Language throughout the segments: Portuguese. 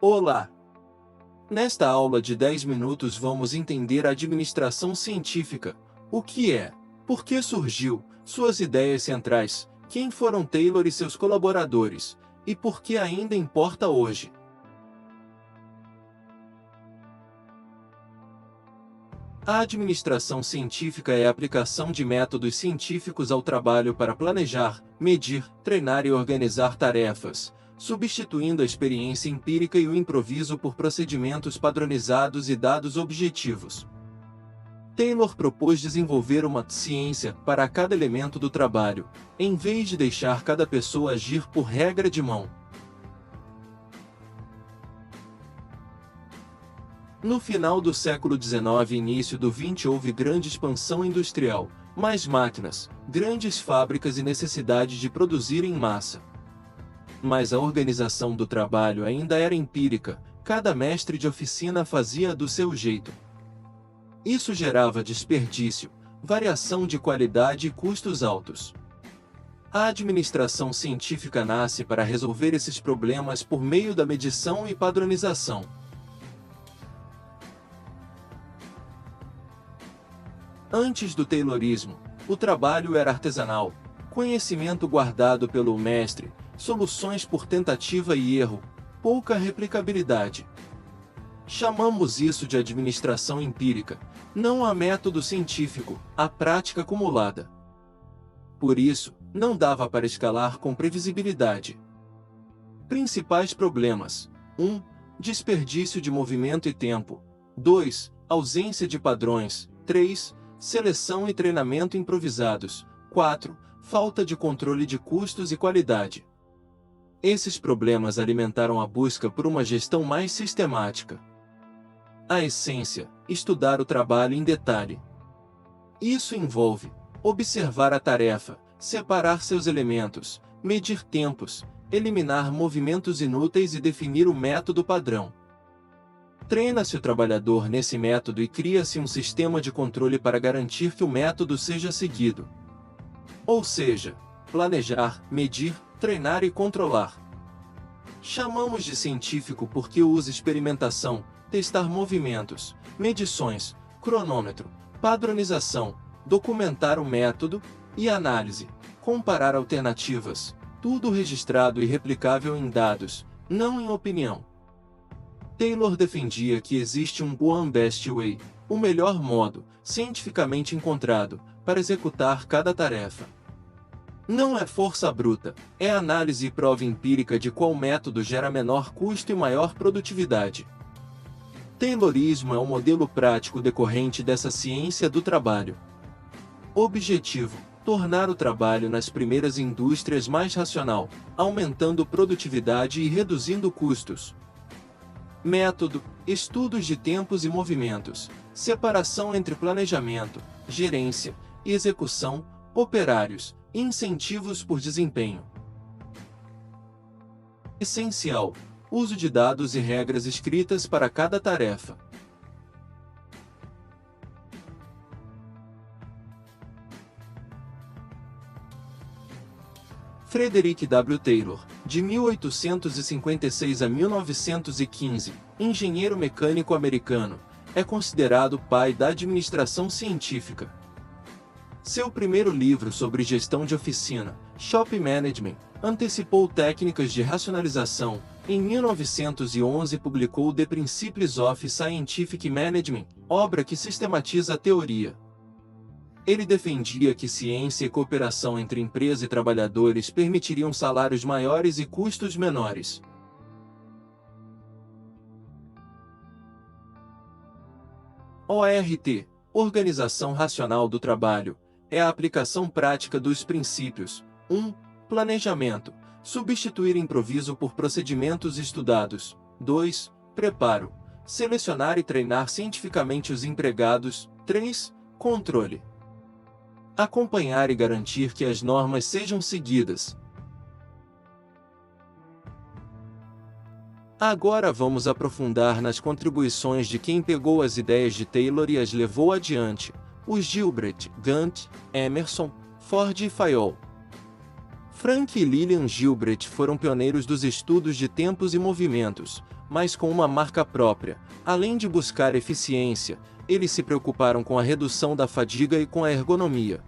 Olá! Nesta aula de 10 minutos vamos entender a administração científica. O que é? Por que surgiu? Suas ideias centrais? Quem foram Taylor e seus colaboradores? E por que ainda importa hoje? A administração científica é a aplicação de métodos científicos ao trabalho para planejar, medir, treinar e organizar tarefas, substituindo a experiência empírica e o improviso por procedimentos padronizados e dados objetivos. Taylor propôs desenvolver uma ciência para cada elemento do trabalho, em vez de deixar cada pessoa agir por regra de mão. No final do século XIX e início do XX houve grande expansão industrial, mais máquinas, grandes fábricas e necessidade de produzir em massa. Mas a organização do trabalho ainda era empírica, cada mestre de oficina fazia do seu jeito. Isso gerava desperdício, variação de qualidade e custos altos. A administração científica nasce para resolver esses problemas por meio da medição e padronização. Antes do Taylorismo, o trabalho era artesanal, conhecimento guardado pelo mestre, soluções por tentativa e erro, pouca replicabilidade. Chamamos isso de administração empírica, não há método científico, há prática acumulada. Por isso, não dava para escalar com previsibilidade. Principais problemas: 1. Desperdício de movimento e tempo. 2. Ausência de padrões. 3. Seleção e treinamento improvisados. 4. Falta de controle de custos e qualidade. Esses problemas alimentaram a busca por uma gestão mais sistemática. A essência: estudar o trabalho em detalhe. Isso envolve observar a tarefa, separar seus elementos, medir tempos, eliminar movimentos inúteis e definir o método padrão. Treina-se o trabalhador nesse método e cria-se um sistema de controle para garantir que o método seja seguido. Ou seja, planejar, medir, treinar e controlar. Chamamos de científico porque usa experimentação, testar movimentos, medições, cronômetro, padronização, documentar o método e análise, comparar alternativas, tudo registrado e replicável em dados, não em opinião. Taylor defendia que existe um one best way, o melhor modo, cientificamente encontrado, para executar cada tarefa. Não é força bruta, é análise e prova empírica de qual método gera menor custo e maior produtividade. Taylorismo é um modelo prático decorrente dessa ciência do trabalho. Objetivo: tornar o trabalho nas primeiras indústrias mais racional, aumentando produtividade e reduzindo custos. Método: estudos de tempos e movimentos, separação entre planejamento, gerência e execução, operários, incentivos por desempenho. Essencial: uso de dados e regras escritas para cada tarefa. Frederick W. Taylor, de 1856 a 1915, engenheiro mecânico americano, é considerado o pai da administração científica. Seu primeiro livro sobre gestão de oficina, Shop Management, antecipou técnicas de racionalização. Em 1911 publicou The Principles of Scientific Management, obra que sistematiza a teoria. Ele defendia que ciência e cooperação entre empresa e trabalhadores permitiriam salários maiores e custos menores. ORT, Organização Racional do Trabalho, é a aplicação prática dos princípios. 1. Planejamento, substituir improviso por procedimentos estudados. 2. Preparo, selecionar e treinar cientificamente os empregados. 3. Controle, acompanhar e garantir que as normas sejam seguidas. Agora vamos aprofundar nas contribuições de quem pegou as ideias de Taylor e as levou adiante: os Gilbert, Gantt, Emerson, Ford e Fayol. Frank e Lillian Gilbert foram pioneiros dos estudos de tempos e movimentos, mas com uma marca própria. Além de buscar eficiência, eles se preocuparam com a redução da fadiga e com a ergonomia.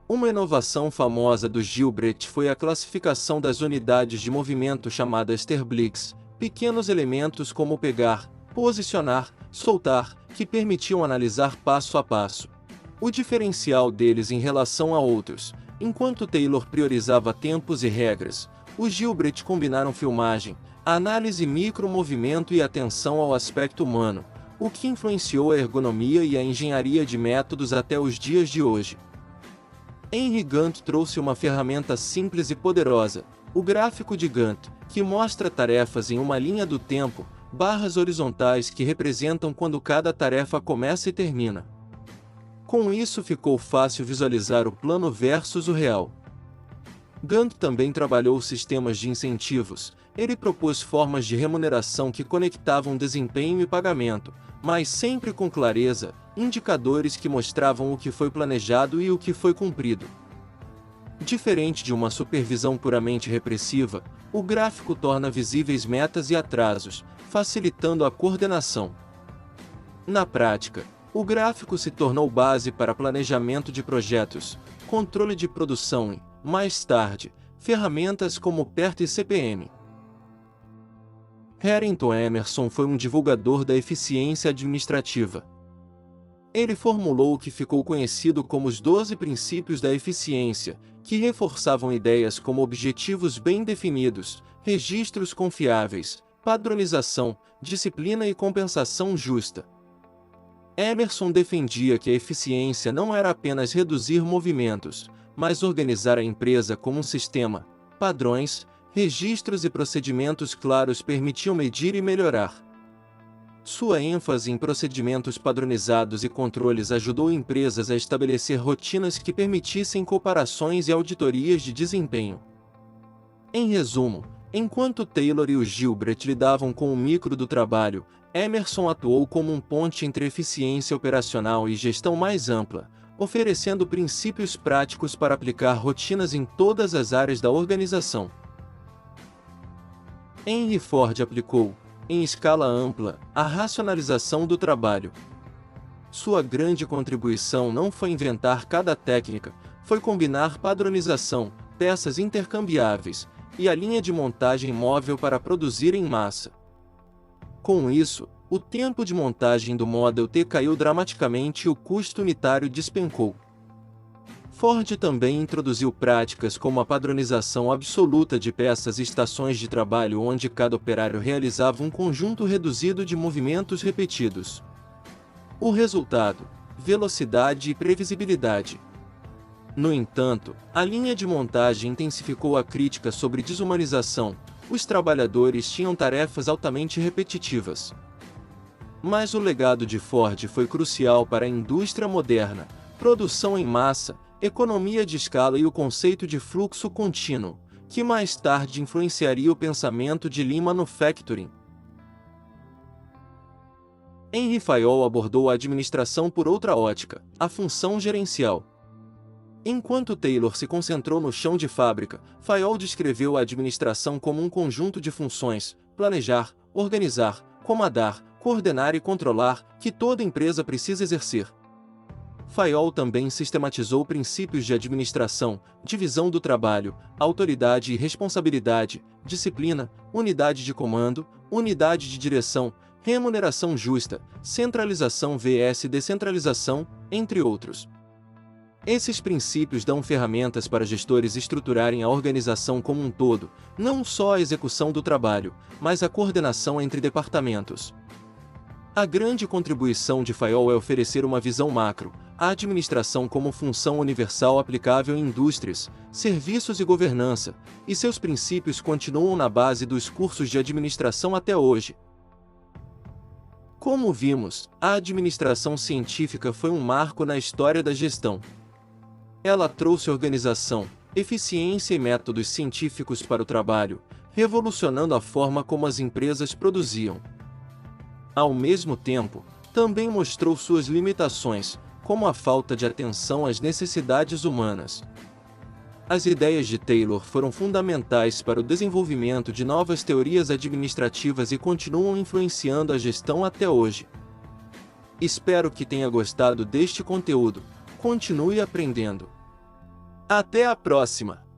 Uma inovação famosa do Gilbert foi a classificação das unidades de movimento chamadas Terblix, pequenos elementos como pegar, posicionar, soltar, que permitiam analisar passo a passo. O diferencial deles em relação a outros, enquanto Taylor priorizava tempos e regras, os Gilbert combinaram filmagem, análise micro-movimento e atenção ao aspecto humano, o que influenciou a ergonomia e a engenharia de métodos até os dias de hoje. Henry Gantt trouxe uma ferramenta simples e poderosa, o gráfico de Gantt, que mostra tarefas em uma linha do tempo, barras horizontais que representam quando cada tarefa começa e termina. Com isso ficou fácil visualizar o plano versus o real. Gantt também trabalhou sistemas de incentivos. Ele propôs formas de remuneração que conectavam desempenho e pagamento, mas sempre com clareza, indicadores que mostravam o que foi planejado e o que foi cumprido. Diferente de uma supervisão puramente repressiva, o gráfico torna visíveis metas e atrasos, facilitando a coordenação. Na prática, o gráfico se tornou base para planejamento de projetos, controle de produção e, mais tarde, ferramentas como PERT e CPM. Harrington Emerson foi um divulgador da eficiência administrativa. Ele formulou o que ficou conhecido como os 12 princípios da eficiência, que reforçavam ideias como objetivos bem definidos, registros confiáveis, padronização, disciplina e compensação justa. Emerson defendia que a eficiência não era apenas reduzir movimentos, mas organizar a empresa como um sistema. Padrões, registros e procedimentos claros permitiam medir e melhorar. Sua ênfase em procedimentos padronizados e controles ajudou empresas a estabelecer rotinas que permitissem comparações e auditorias de desempenho. Em resumo, enquanto Taylor e o Gilbert lidavam com o micro do trabalho, Emerson atuou como um ponte entre eficiência operacional e gestão mais ampla, oferecendo princípios práticos para aplicar rotinas em todas as áreas da organização. Henry Ford aplicou, em escala ampla, a racionalização do trabalho. Sua grande contribuição não foi inventar cada técnica, foi combinar padronização, peças intercambiáveis, e a linha de montagem móvel para produzir em massa. Com isso, o tempo de montagem do Model T caiu dramaticamente e o custo unitário despencou. Ford também introduziu práticas como a padronização absoluta de peças e estações de trabalho onde cada operário realizava um conjunto reduzido de movimentos repetidos. O resultado: velocidade e previsibilidade. No entanto, a linha de montagem intensificou a crítica sobre desumanização. Os trabalhadores tinham tarefas altamente repetitivas. Mas o legado de Ford foi crucial para a indústria moderna: produção em massa, economia de escala e o conceito de fluxo contínuo, que mais tarde influenciaria o pensamento de Lean Manufacturing. Henry Fayol abordou a administração por outra ótica, a função gerencial. Enquanto Taylor se concentrou no chão de fábrica, Fayol descreveu a administração como um conjunto de funções: planejar, organizar, comandar, coordenar e controlar, que toda empresa precisa exercer. Fayol também sistematizou princípios de administração, divisão do trabalho, autoridade e responsabilidade, disciplina, unidade de comando, unidade de direção, remuneração justa, centralização vs descentralização, entre outros. Esses princípios dão ferramentas para gestores estruturarem a organização como um todo, não só a execução do trabalho, mas a coordenação entre departamentos. A grande contribuição de Fayol é oferecer uma visão macro, a administração como função universal aplicável em indústrias, serviços e governança, e seus princípios continuam na base dos cursos de administração até hoje. Como vimos, a administração científica foi um marco na história da gestão. Ela trouxe organização, eficiência e métodos científicos para o trabalho, revolucionando a forma como as empresas produziam. Ao mesmo tempo, também mostrou suas limitações, como a falta de atenção às necessidades humanas. As ideias de Taylor foram fundamentais para o desenvolvimento de novas teorias administrativas e continuam influenciando a gestão até hoje. Espero que tenha gostado deste conteúdo. Continue aprendendo. Até a próxima!